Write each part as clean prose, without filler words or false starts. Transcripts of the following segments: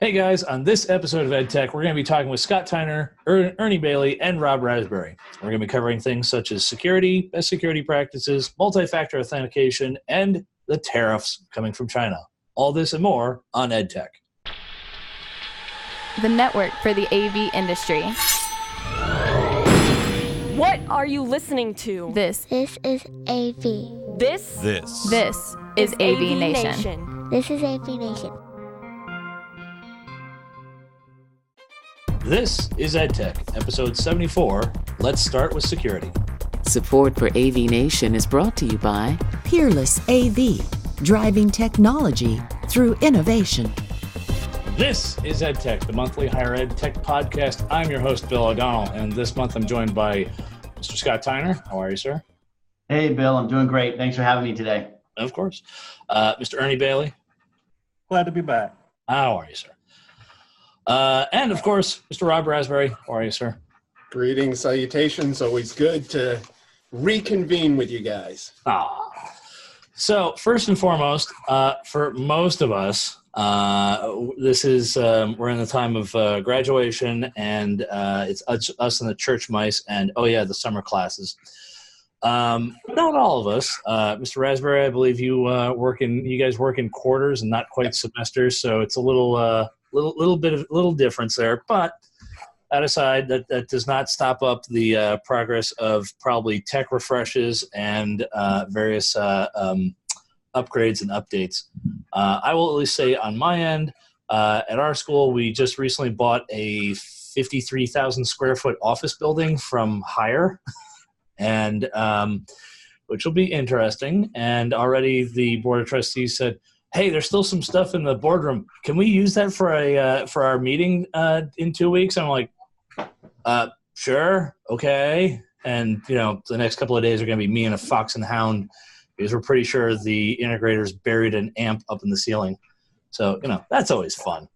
Hey guys, on this episode of EdTech, we're going to be talking with Scott Tyner, Ernie Bailey, and Rob Raspberry. We're going to be covering things such as security, best security practices, multi-factor authentication, and the tariffs coming from China. All this and more on EdTech. The network for the AV industry. What are you listening to? This is AV. This is AVNation. This is AVNation. This is EdTech, episode 74. Let's start with security. Support for AVNation is brought to you by Peerless AV, driving technology through innovation. This is EdTech, the monthly higher ed tech podcast. I'm your host, Bill O'Donnell, and this month I'm joined by Mr. Scott Tyner. How are you, sir? Hey, Bill. I'm doing great. Thanks for having me today. Of course. Mr. Ernie Bailey. Glad to be back. How are you, sir? And, of course, Mr. Rob Raspberry. How are you, sir? Greetings, salutations. Always good to reconvene with you guys. So, first and foremost, for most of us, this is we're in the time of graduation, and it's us and the church mice, and the summer classes. Not all of us. Mr. Raspberry, I believe you guys work in quarters and not quite semesters, so it's a little difference there. But that aside, that does not stop up the progress of probably tech refreshes and various upgrades and updates. I will at least say on my end, at our school, we just recently bought a 53,000 square foot office building from Hire, and which will be interesting. And already the board of trustees said, "Hey, there's still some stuff in the boardroom. Can we use that for our meeting in 2 weeks?" I'm like, "Sure, okay." And the next couple of days are going to be me and a fox and hound, because we're pretty sure the integrator's buried an amp up in the ceiling. So that's always fun.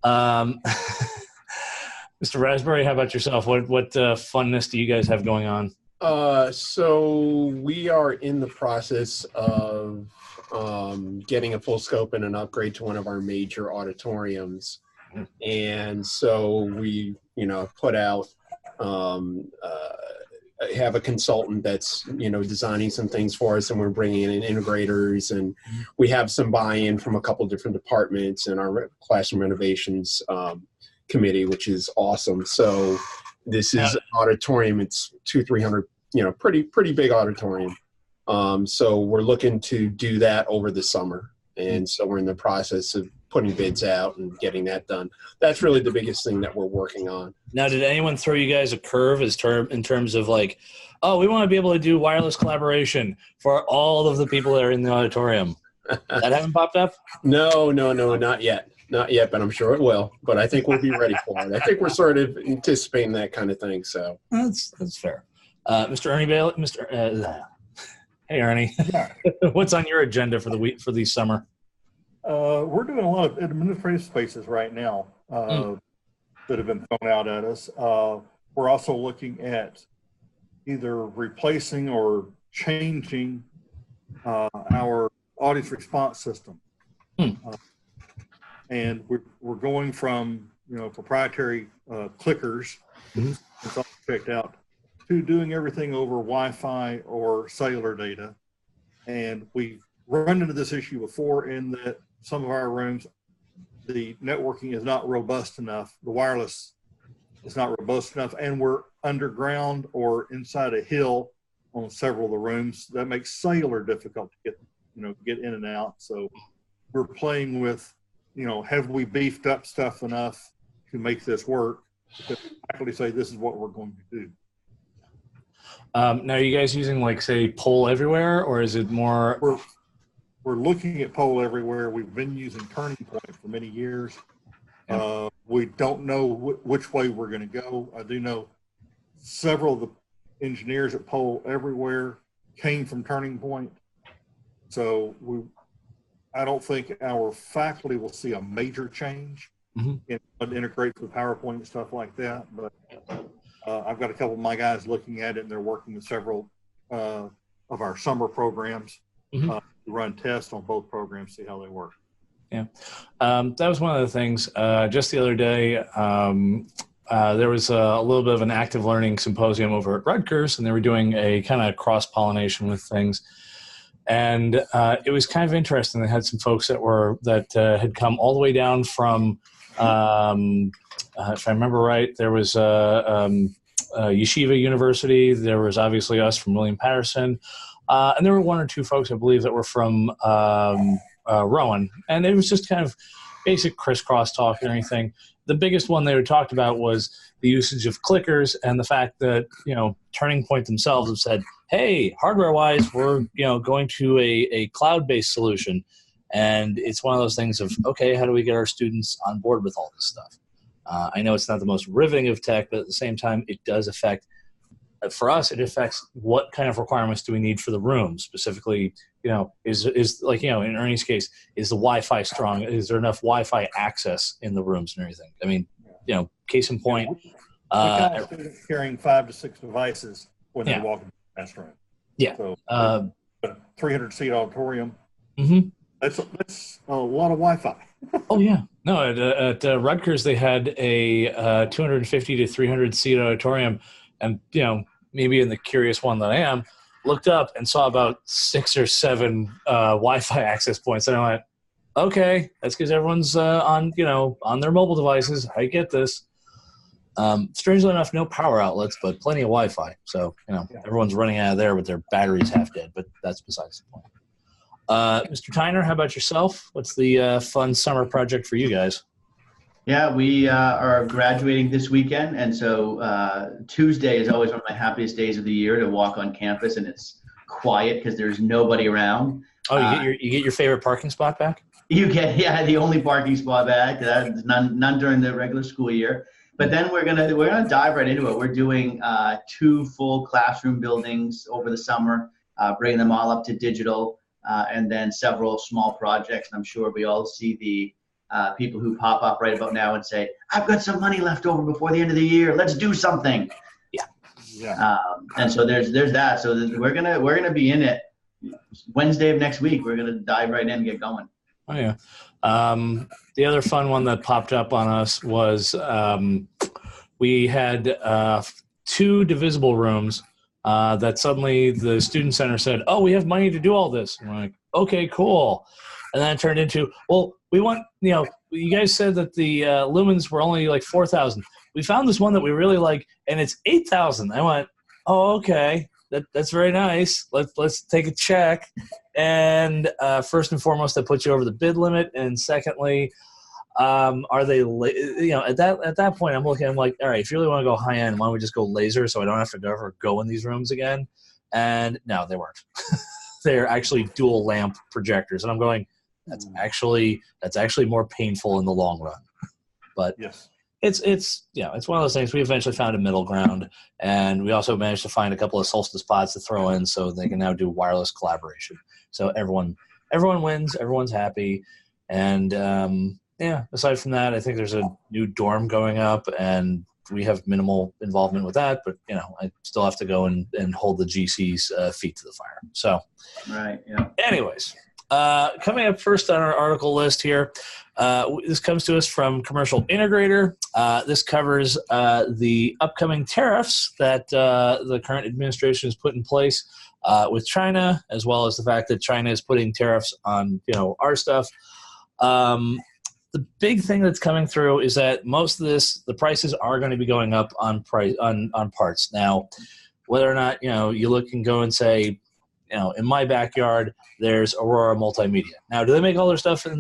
Mr. Raspberry, how about yourself? What funness do you guys have going on? So we are in the process of getting a full scope and an upgrade to one of our major auditoriums. And so we, put out, have a consultant that's, designing some things for us, and we're bringing in integrators, and we have some buy-in from a couple different departments in our classroom renovations committee, which is awesome. So this is an auditorium. It's 200-300, pretty big auditorium. So we're looking to do that over the summer. And so we're in the process of putting bids out and getting that done. That's really the biggest thing that we're working on. Now, did anyone throw you guys a curve in terms of like, oh, we want to be able to do wireless collaboration for all of the people that are in the auditorium? That haven't popped up? No, not yet. Not yet, but I'm sure it will. But I think we'll be ready for it. I think we're sort of anticipating that kind of thing. So that's fair. Mr. Ernie Bailey, hey Ernie, what's on your agenda for the summer? We're doing a lot of administrative spaces right now that have been thrown out at us. We're also looking at either replacing or changing our audience response system. And we're going from proprietary clickers, it's all checked out, to doing everything over Wi-Fi or cellular data. And we've run into this issue before in that some of our rooms, the networking is not robust enough. The wireless is not robust enough, and we're underground or inside a hill on several of the rooms. That makes cellular difficult to get in and out. So we're playing with, have we beefed up stuff enough to make this work? Because faculty say this is what we're going to do. Now, are you guys using, say, Pole Everywhere, or is it more? We're looking at Pole Everywhere. We've been using Turning Point for many years. We don't know which way we're going to go. I do know several of the engineers at Pole Everywhere came from Turning Point. So I don't think our faculty will see a major change in what integrates with PowerPoint and stuff like that. But I've got a couple of my guys looking at it, and they're working with several of our summer programs to run tests on both programs, see how they work. Yeah. That was one of the things. Just the other day, there was a little bit of an active learning symposium over at Rutgers, and they were doing a kind of cross-pollination with things. And it was kind of interesting. They had some folks that had come all the way down from, if I remember right, there was Yeshiva University. There was obviously us from William Patterson. And there were one or two folks, I believe, that were from Rowan. And it was just kind of basic crisscross talk and everything. The biggest one they talked about was the usage of clickers and the fact that, Turning Point themselves have said, hey, hardware-wise, we're, going to a cloud-based solution. And it's one of those things of, okay, how do we get our students on board with all this stuff? I know it's not the most riveting of tech, but at the same time, it does affect, for us, it affects what kind of requirements do we need for the room. Specifically, is like, in Ernie's case, is the Wi-Fi strong? Is there enough Wi-Fi access in the rooms and everything? I mean, case in point. Students carrying 5 to 6 devices when they walk into the classroom. Yeah. So, 300-seat auditorium. Mm-hmm. That's a lot of Wi-Fi. Oh yeah, no. At Rutgers, they had a 250 to 300-seat auditorium, and maybe in the curious one that I am, looked up and saw about 6 or 7 Wi-Fi access points, and I went, okay, that's because everyone's on their mobile devices. I get this. Strangely enough, no power outlets, but plenty of Wi-Fi. So everyone's running out of there with their batteries half dead. But that's besides the point. Mr. Tyner, how about yourself? What's the fun summer project for you guys? Yeah, we are graduating this weekend, and so Tuesday is always one of my happiest days of the year to walk on campus, and it's quiet because there's nobody around. Oh, you get your favorite parking spot back? You get the only parking spot back. None during the regular school year. But then we're gonna dive right into it. We're doing 2 full classroom buildings over the summer, bringing them all up to digital, and then several small projects. And I'm sure we all see the people who pop up right about now and say, "I've got some money left over before the end of the year. Let's do something." Yeah. And so there's that. So we're gonna be in it Wednesday of next week. We're gonna dive right in and get going. Oh yeah. The other fun one that popped up on us was we had 2 divisible rooms that suddenly the student center said, "Oh, we have money to do all this." And we're like, "Okay, cool." And then it turned into, "Well, we want, you guys said that the lumens were only like 4,000. We found this one that we really like, and it's 8,000." I went, "Oh, okay. That's very nice. Let's take a check." And first and foremost, that puts you over the bid limit. And secondly, are they, at that point, I'm like, all right, if you really want to go high end, why don't we just go laser so I don't have to ever go in these rooms again? And no, they weren't. They're actually dual lamp projectors. And I'm going, that's actually more painful in the long run. But yes. It's one of those things. We eventually found a middle ground, and we also managed to find a couple of Solstice pods to throw in so they can now do wireless collaboration. So everyone wins, everyone's happy, and aside from that, I think there's a new dorm going up, and we have minimal involvement with that, but I still have to go and hold the GC's feet to the fire. So, right, yeah. Anyways, coming up first on our article list here, this comes to us from Commercial Integrator. This covers the upcoming tariffs that the current administration has put in place with China, as well as the fact that China is putting tariffs on our stuff. The big thing that's coming through is that most of the prices are going to be going up on parts. Now, whether or not you look and go and say, in my backyard, there's Aurora Multimedia. Now, do they make all their stuff in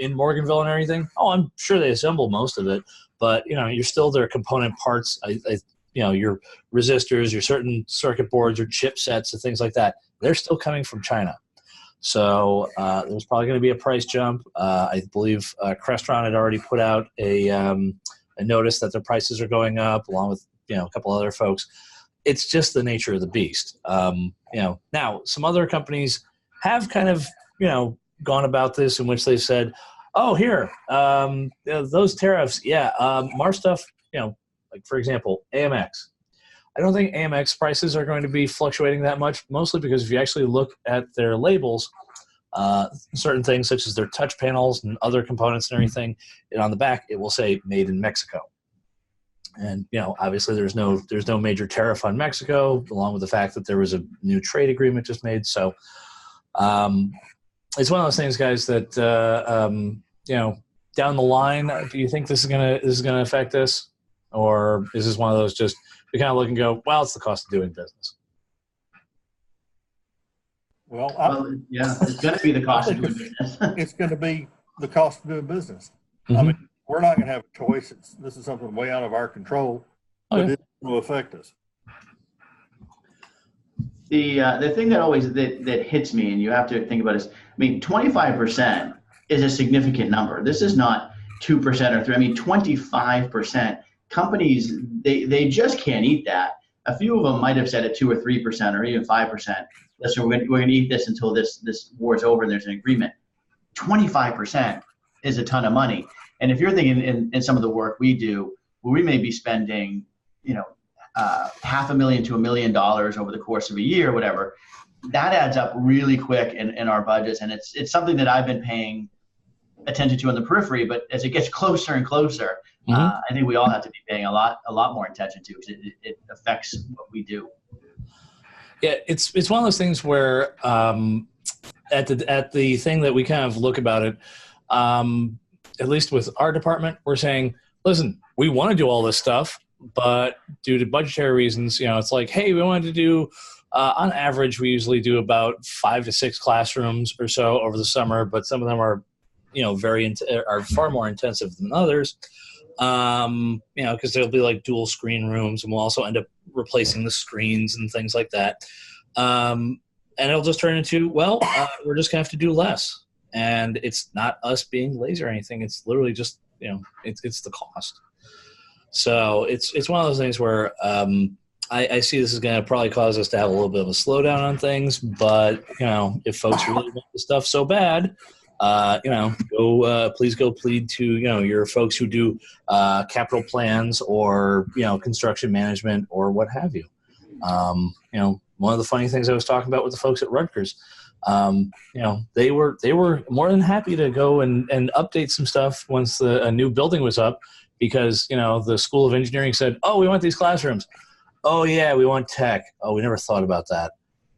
Morganville and everything? Oh, I'm sure they assemble most of it, but you're still their component parts. Your resistors, your certain circuit boards, your chipsets, and things like that. They're still coming from China. So there's probably going to be a price jump. I believe Crestron had already put out a notice that their prices are going up, along with a couple other folks. It's just the nature of the beast. Now some other companies have kind of gone about this in which they said, "Oh, here, those tariffs, our stuff, like for example, AMX. I don't think AMX prices are going to be fluctuating that much, mostly because if you actually look at their labels, certain things such as their touch panels and other components and everything. And on the back, it will say "Made in Mexico." And obviously, there's no major tariff on Mexico, along with the fact that there was a new trade agreement just made. So it's one of those things, guys, that down the line, do you think this is gonna affect us, or is this one of those just we kind of look and go, well, it's the cost of doing business? Well, yeah, it's going to be the cost of doing business. It's going to be the cost of doing business. Mm-hmm. I mean, we're not going to have a choice. This is something way out of our control, but it's going to affect us. The thing that always that hits me, and you have to think about is, 25% is a significant number. This is not 2% or 3%. 25%. Companies, they just can't eat that. A few of them might have said at 2 or 3% or even 5%. Listen, we're going to eat this until this war is over and there's an agreement. 25% is a ton of money. And if you're thinking in some of the work we do, where we may be spending, $500,000 to $1 million over the course of a year, or whatever, that adds up really quick in our budgets. And it's something that I've been paying attention to on the periphery, but as it gets closer and closer, I think we all have to be paying a lot more attention to, because it affects what we do. Yeah, it's one of those things where at the thing that we kind of look about it, at least with our department, we're saying, listen, we want to do all this stuff, but due to budgetary reasons, it's like, hey, we wanted to do, on average, we usually do about 5 to 6 classrooms or so over the summer, but some of them are, are far more intensive than others. Because there'll be like dual screen rooms, and we'll also end up replacing the screens and things like that. And it'll just turn into, we're just gonna have to do less. And it's not us being lazy or anything. It's literally just, it's the cost. So it's one of those things where I see this is going to probably cause us to have a little bit of a slowdown on things. But, if folks really want the stuff so bad, please go plead to, your folks who do capital plans or, construction management or what have you. One of the funny things I was talking about with the folks at Rutgers, they were more than happy to go and update some stuff once a new building was up, because, the School of Engineering said, oh, we want these classrooms. Oh, yeah, we want tech. Oh, we never thought about that.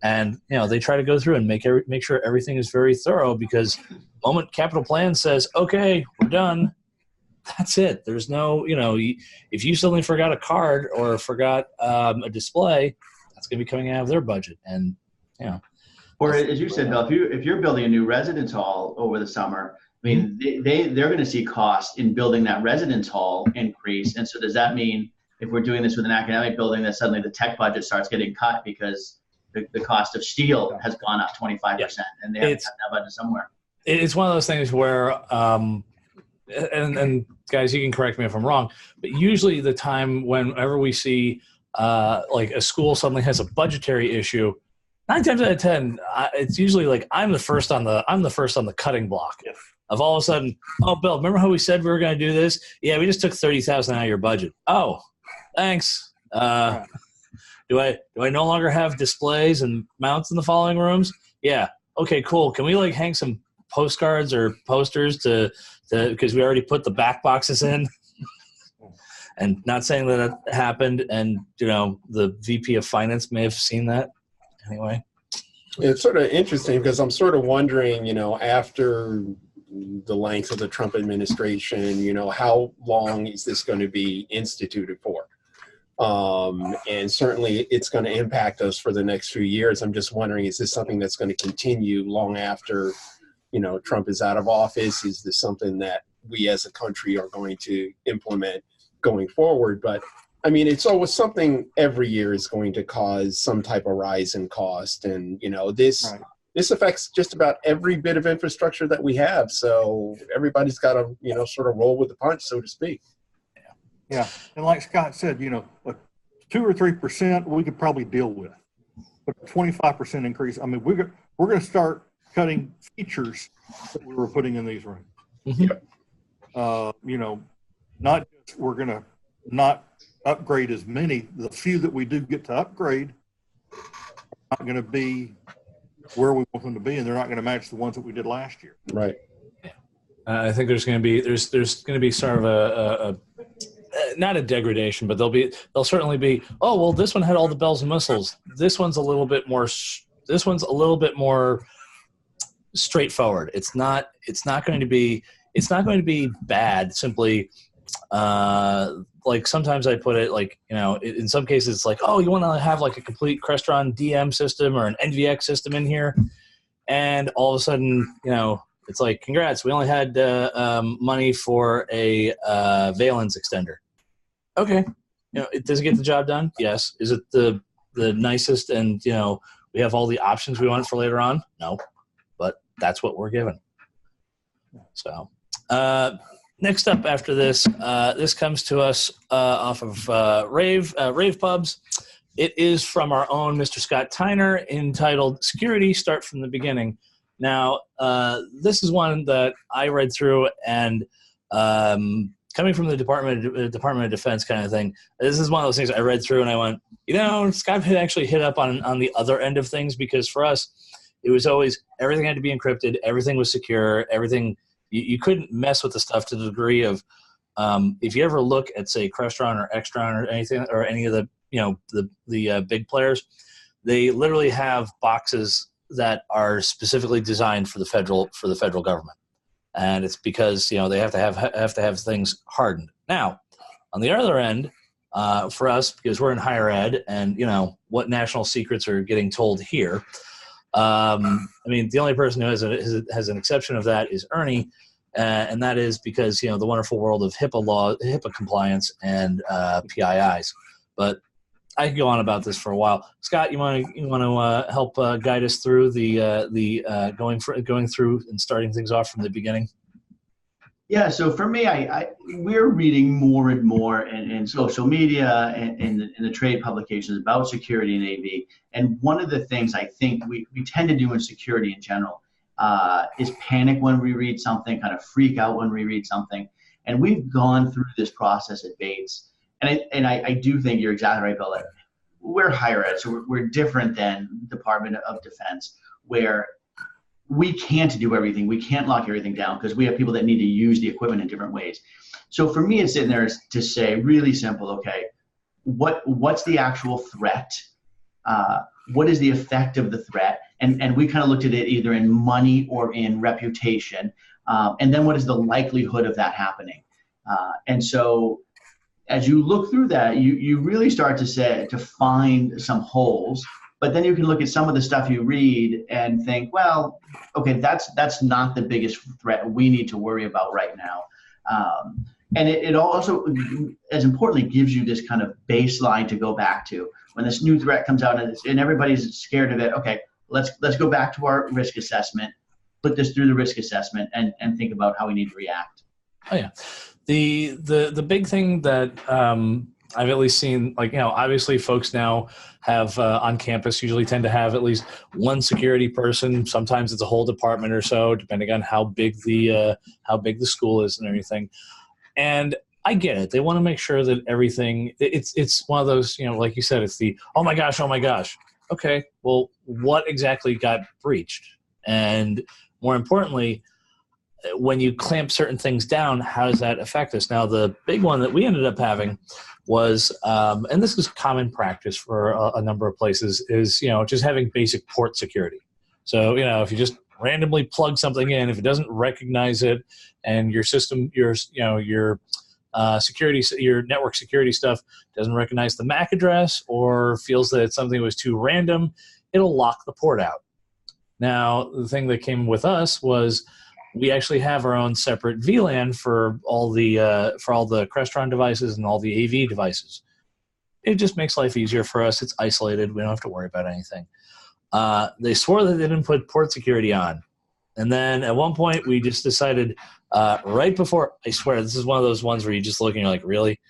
And, they try to go through and make sure everything is very thorough, because the moment capital plan says, okay, we're done, that's it. There's no, if you suddenly forgot a card or forgot a display, that's going to be coming out of their budget. And, Or as you said, Bill, if you're building a new residence hall over the summer, they're going to see costs in building that residence hall increase. And so does that mean if we're doing this with an academic building, that suddenly the tech budget starts getting cut because the cost of steel has gone up 25%, and they have to have that budget somewhere? It's one of those things where, and guys, you can correct me if I'm wrong, but usually the time whenever we see like a school suddenly has a budgetary issue, 9 times out of 10, it's usually like I'm the first on the cutting block. Of all of a sudden, oh, Bill, remember how we said we were going to do this? Yeah, we just took $30,000 out of your budget. Oh, thanks. Do I no longer have displays and mounts in the following rooms? Yeah. Okay, cool. Can we like hang some postcards or posters to because we already put the back boxes in? And not saying that it happened, and the VP of Finance may have seen that. Anyway, it's sort of interesting because I'm sort of wondering, after the length of the Trump administration, how long is this going to be instituted for? And certainly it's going to impact us for the next few years. I'm just wondering, is this something that's going to continue long after, Trump is out of office? Is this something that we as a country are going to implement going forward? But it's always something every year is going to cause some type of rise in cost. And, this affects just about every bit of infrastructure that we have. So everybody's got to, sort of roll with the punch, so to speak. Yeah. And like Scott said, a 2 or 3% we could probably deal with, but a 25% increase. We're going to start cutting features that we were putting in these rooms. Mm-hmm. Not just we're going to not upgrade as many. The few that we do get to upgrade are not going to be where we want them to be, and they're not going to match the ones that we did last year. Right. I think there's going to be sort of a not a degradation, but they'll certainly be. Oh well, this one had all the bells and whistles. This one's a little bit more. This one's a little bit more straightforward. It's not going to be bad. Simply, like sometimes I put it like, in some cases it's like, oh, you want to have like a complete Crestron DM system or an NVX system in here, and all of a sudden, it's like, congrats, we only had money for a valence extender. Okay, does it get the job done? Yes. Is it the nicest and we have all the options we want for later on? No, but that's what we're given. So next up after this, this comes to us off of Rave Pubs. It is from our own Mr. Scott Tyner, entitled "Security Start from the Beginning." Now, this is one that I read through, and coming from the Department of Defense kind of thing, this is one of those things I read through and I went, Scott had actually hit up on the other end of things, because for us, it was always everything had to be encrypted, everything was secure, everything you couldn't mess with the stuff to the degree of if you ever look at, say, Crestron or Extron or anything, or any of the the big players, they literally have boxes that are specifically designed for the federal government, and it's because they have to have things hardened. Now, on the other end, for us, because we're in higher ed, and what national secrets are getting told here. The only person who has an exception of that is Ernie, and that is because the wonderful world of HIPAA compliance and PIIs. But I could go on about this for a while. Scott, you want to help guide us through the going through and starting things off from the beginning? Yeah. So for me, we're reading more and more in social media and in the trade publications about security and AV. And one of the things I think we tend to do in security in general is panic when we read something, kind of freak out when we read something. And we've gone through this process at Bates. And I do think you're exactly right, Bill. We're higher ed, so we're different than Department of Defense, where we can't do everything. We can't lock everything down because we have people that need to use the equipment in different ways. So for me, it's sitting there to say, really simple, okay, what's the actual threat? What is the effect of the threat? And we kind of looked at it either in money or in reputation. And then what is the likelihood of that happening? And so as you look through that, you really start to find some holes, but then you can look at some of the stuff you read and think, well, okay, that's not the biggest threat we need to worry about right now. And it also, as importantly, gives you this kind of baseline to go back to when this new threat comes out and everybody's scared of it. Okay, let's go back to our risk assessment, put this through the risk assessment, and think about how we need to react. Oh yeah. The big thing that I've at least seen, obviously folks now have on campus usually tend to have at least one security person. Sometimes it's a whole department or so, depending on how big the school is and everything. And I get it. They want to make sure that everything, it's one of those, like you said, it's the, oh my gosh. Okay, well, what exactly got breached? And more importantly, when you clamp certain things down, how does that affect us? Now, the big one that we ended up having was, and this is common practice for a number of places, is just having basic port security. So if you just randomly plug something in, if it doesn't recognize it, and your system, your security, your network security stuff doesn't recognize the MAC address or feels that something was too random, it'll lock the port out. Now, the thing that came with us was, we actually have our own separate VLAN for all the Crestron devices and all the AV devices. It just makes life easier for us. It's isolated. We don't have to worry about anything. They swore that they didn't put port security on. And then at one point, we just decided right before, I swear, this is one of those ones where you're just looking, you're like, really?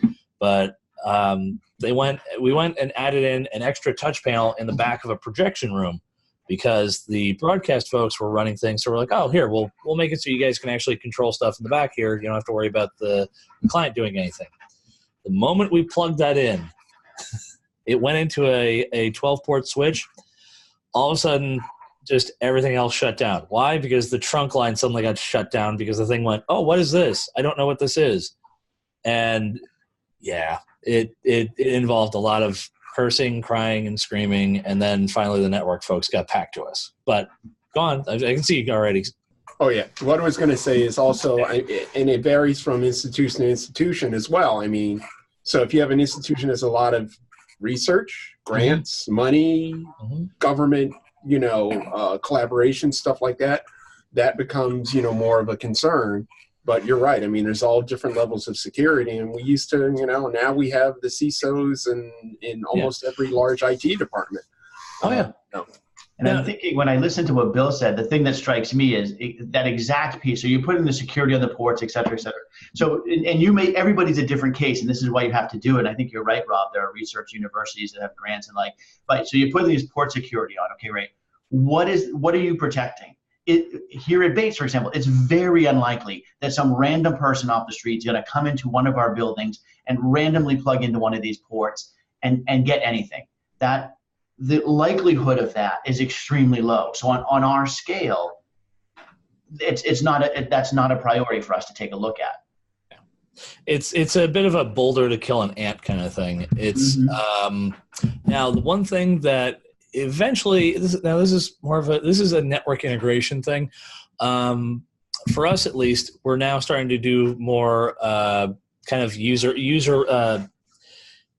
But we went and added in an extra touch panel in the back of a projection room, because the broadcast folks were running things. So we're like, oh, here, we'll make it so you guys can actually control stuff in the back here. You don't have to worry about the client doing anything. The moment we plugged that in, it went into a 12-port switch. All of a sudden, just everything else shut down. Why? Because the trunk line suddenly got shut down because the thing went, oh, what is this? I don't know what this is. And yeah, it involved a lot of cursing, crying, and screaming. And then finally the network folks got back to us. But go on. I can see you already. Oh, yeah. What I was going to say is also, and it varies from institution to institution as well. I mean, so if you have an institution that's a lot of research, grants, money, government, collaboration, stuff like that, that becomes, more of a concern. But you're right. I mean, there's all different levels of security. And we used to, now we have the CISOs in almost every large IT department. Oh, yeah. And I'm thinking, when I listen to what Bill said, the thing that strikes me is that exact piece. So you're putting the security on the ports, et cetera, et cetera. So, and everybody's a different case, and this is why you have to do it. I think you're right, Rob. There are research universities that have grants and but so you put these port security on. Okay, right. What are you protecting? Here at Bates, for example, it's very unlikely that some random person off the street is going to come into one of our buildings and randomly plug into one of these ports and get anything. The likelihood of that is extremely low. So on our scale, that's not a priority for us to take a look at. It's a bit of a boulder to kill an ant kind of thing. It's now the one thing that eventually this is a network integration thing. For us at least, we're now starting to do more kind of user.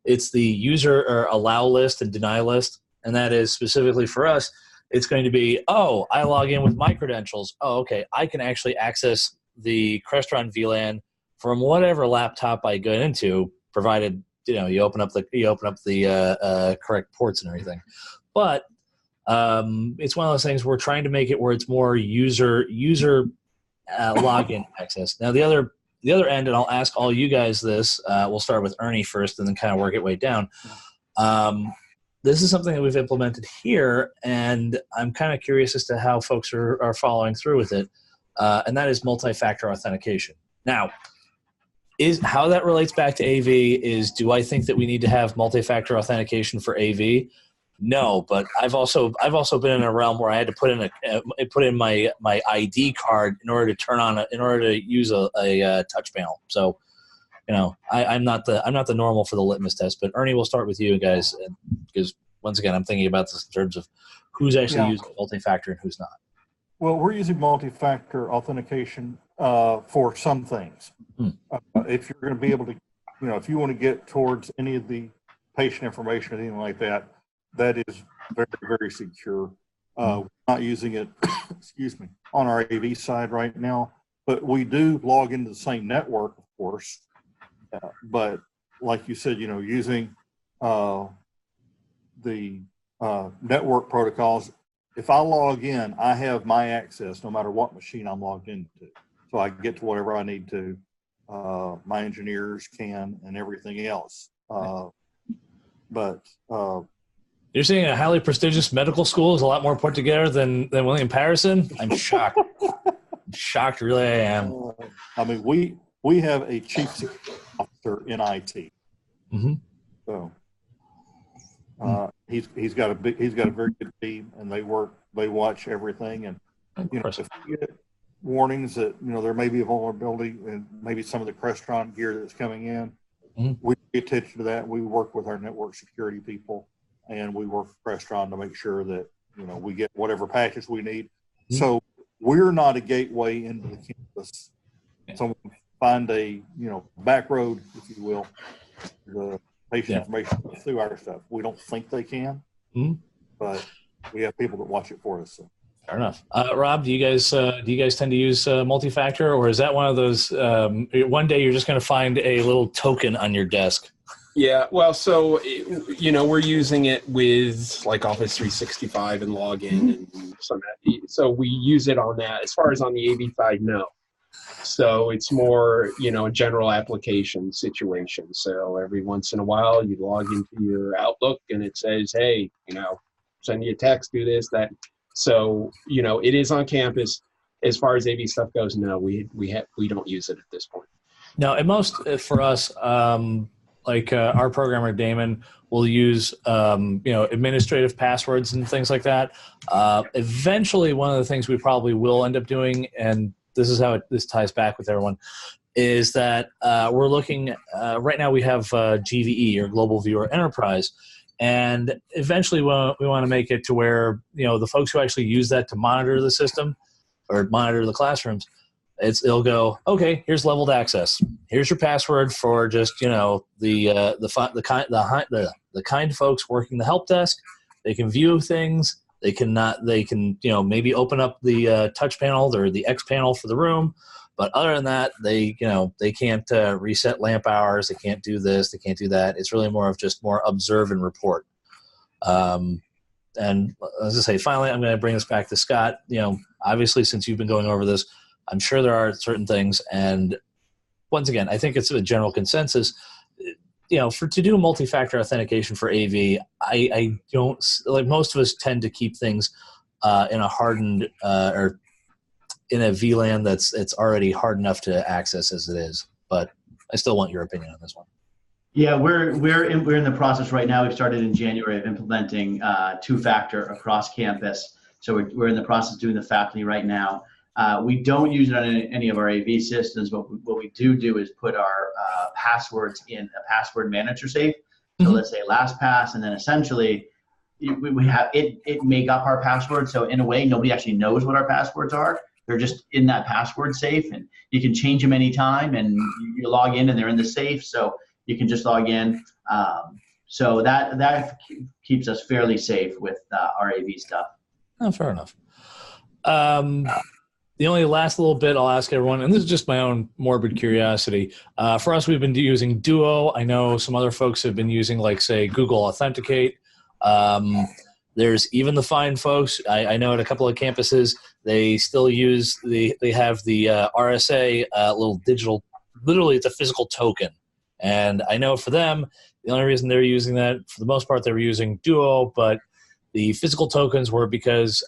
It's the user or allow list and deny list. And that is specifically for us, it's going to be, oh, I log in with my credentials. Oh, okay, I can actually access the Crestron VLAN from whatever laptop I go into, provided you open up the correct ports and everything. But it's one of those things we're trying to make it where it's more user login access. Now the other end, and I'll ask all you guys this. We'll start with Ernie first, and then kind of work it way down. This is something that we've implemented here, and I'm kind of curious as to how folks are following through with it, and that is multi-factor authentication. Now, how that relates back to AV is, do I think that we need to have multi-factor authentication for AV? No, but I've also been in a realm where I had to put in my ID card in order to use a touch panel. So, I'm not the normal for the litmus test. But Ernie, we'll start with you guys, because once again, I'm thinking about this in terms of who's actually using multi-factor and who's not. Well, we're using multi-factor authentication for some things. If you're going to be able to, if you want to get towards any of the patient information or anything like that, that is very, very secure. We're not using it, on our AV side right now, but we do log into the same network, of course. But like you said, using the network protocols, if I log in, I have my access no matter what machine I'm logged into. So I get to whatever I need to. My engineers can, and everything else. But you're saying a highly prestigious medical school is a lot more put together than William Patterson? I'm shocked. I'm shocked, really I am. I mean, we have a chief security officer in IT. So he's got a very good team, and they watch everything, and if we get warnings that there may be a vulnerability and maybe some of the Crestron gear that's coming in, we pay attention to that. We work with our network security people, and we work with Crestron to make sure that we get whatever patches we need. So we're not a gateway into the campus. Someone find a back road, if you will, the patient information through our stuff. We don't think they can, but we have people that watch it for us. So. Fair enough. Rob, do you guys tend to use multi-factor, or is that one of those one day you're just going to find a little token on your desk? Yeah, well, so we're using it with like Office 365 and login and some of that. So we use it on that. As far as on the AV side, no. So it's more, a general application situation. So every once in a while, you log into your Outlook and it says, hey, send you a text, do this, that. So, it is on campus. As far as AV stuff goes, no, we don't use it at this point. No, and most for us, like our programmer Damon will use administrative passwords and things like that. Eventually, one of the things we probably will end up doing, and this is how this ties back with everyone, is that we're looking right now. We have GVE, or Global Viewer Enterprise, and eventually we want to make it to where the folks who actually use that to monitor the system or monitor the classrooms, it'll go, okay, here's leveled access. Here's your password for just the kind folks working the help desk. They can view things. They can maybe open up the touch panel or the X panel for the room. But other than that, they can't reset lamp hours. They can't do this. They can't do that. It's really more observe and report. And as I say, finally, I'm going to bring this back to Scott. Obviously, since you've been going over this, I'm sure there are certain things. And once again, I think it's a general consensus. To do multi-factor authentication for AV, I don't, like most of us tend to keep things in a hardened or in a VLAN that's already hard enough to access as it is. But I still want your opinion on this one. Yeah, we're in the process right now. We've started in January of implementing two-factor across campus. So we're in the process of doing the faculty right now. We don't use it on any of our AV systems, but what we do is put our passwords in a password manager safe. So let's say LastPass, and then essentially we have it make up our password. So in a way, nobody actually knows what our passwords are. They're just in that password safe, and you can change them anytime, and you log in and they're in the safe. So you can just log in. So that keeps us fairly safe with our AV stuff. Oh, fair enough. The only last little bit I'll ask everyone, and this is just my own morbid curiosity. For us, we've been using Duo. I know some other folks have been using, like, say, Google Authenticate. There's even the fine folks. I know at a couple of campuses, they still use they have the RSA little digital, literally it's a physical token. And I know for them, the only reason they're using that, for the most part, they were using Duo, but the physical tokens were because,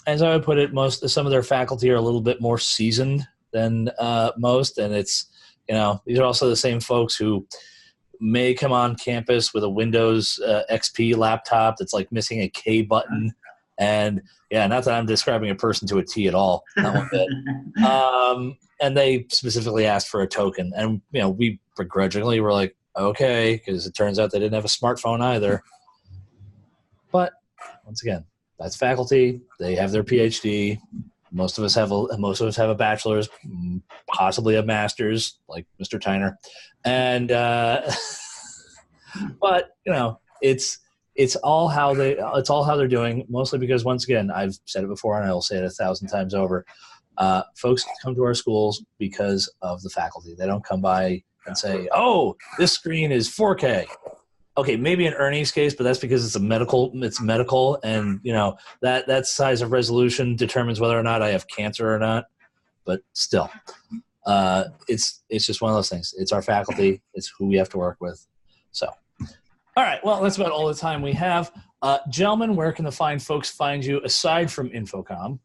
as I would put it, some of their faculty are a little bit more seasoned than most, and it's, these are also the same folks who may come on campus with a Windows XP laptop that's like missing a K button. And yeah, not that I'm describing a person to a T at all, not one bit. And they specifically asked for a token, and we begrudgingly were like, okay, because it turns out they didn't have a smartphone either. But once again, that's faculty. They have their PhD. Most of us have a bachelor's, possibly a master's, like Mr. Tyner. And but it's all how they're doing. Mostly because, once again, I've said it before and I will say it 1,000 times over. Folks come to our schools because of the faculty. They don't come by and say, "Oh, this screen is 4K." Okay, maybe in Ernie's case, but that's because it's medical, and that size of resolution determines whether or not I have cancer or not. But still, it's just one of those things. It's our faculty. It's who we have to work with. So, all right. Well, that's about all the time we have. Gentlemen, where can the fine folks find you aside from Infocom?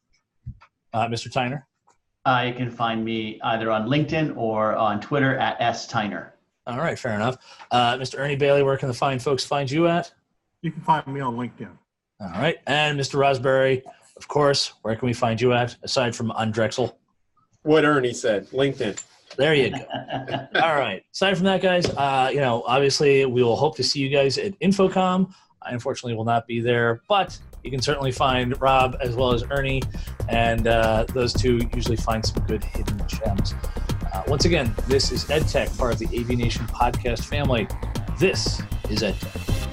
Mr. Tyner? You can find me either on LinkedIn or on Twitter at @STyner. All right, fair enough. Mr. Ernie Bailey, where can the fine folks find you at? You can find me on LinkedIn. All right. And Mr. Rosberry, of course, where can we find you at, aside from on Drexel? What Ernie said, LinkedIn. There you go. All right. Aside from that, guys, obviously we will hope to see you guys at Infocom. I unfortunately will not be there, but you can certainly find Rob as well as Ernie, and those two usually find some good hidden gems. Once again, this is EdTech, part of the AVNation podcast family. This is EdTech.